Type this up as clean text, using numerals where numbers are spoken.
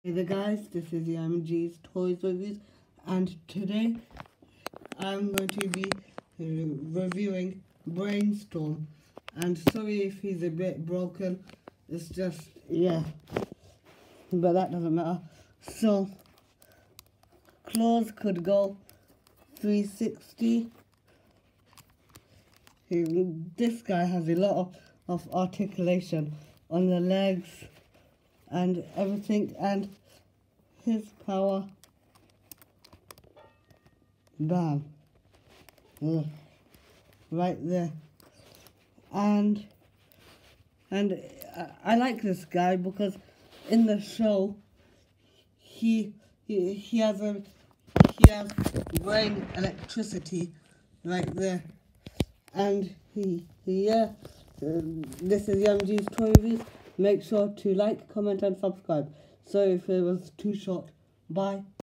Hey there guys, this is G's Toys Reviews, and today I'm going to be reviewing Brainstorm. And sorry if he's a bit broken, it's just, yeah, but that doesn't matter. So, claws could go 360. This guy has a lot of articulation on the legs and everything, and his power, bam, right there. And I like this guy because in the show he has brain electricity right there. And this is G's Toy Reviews. Make sure to like, comment and subscribe. So if it was too short, bye.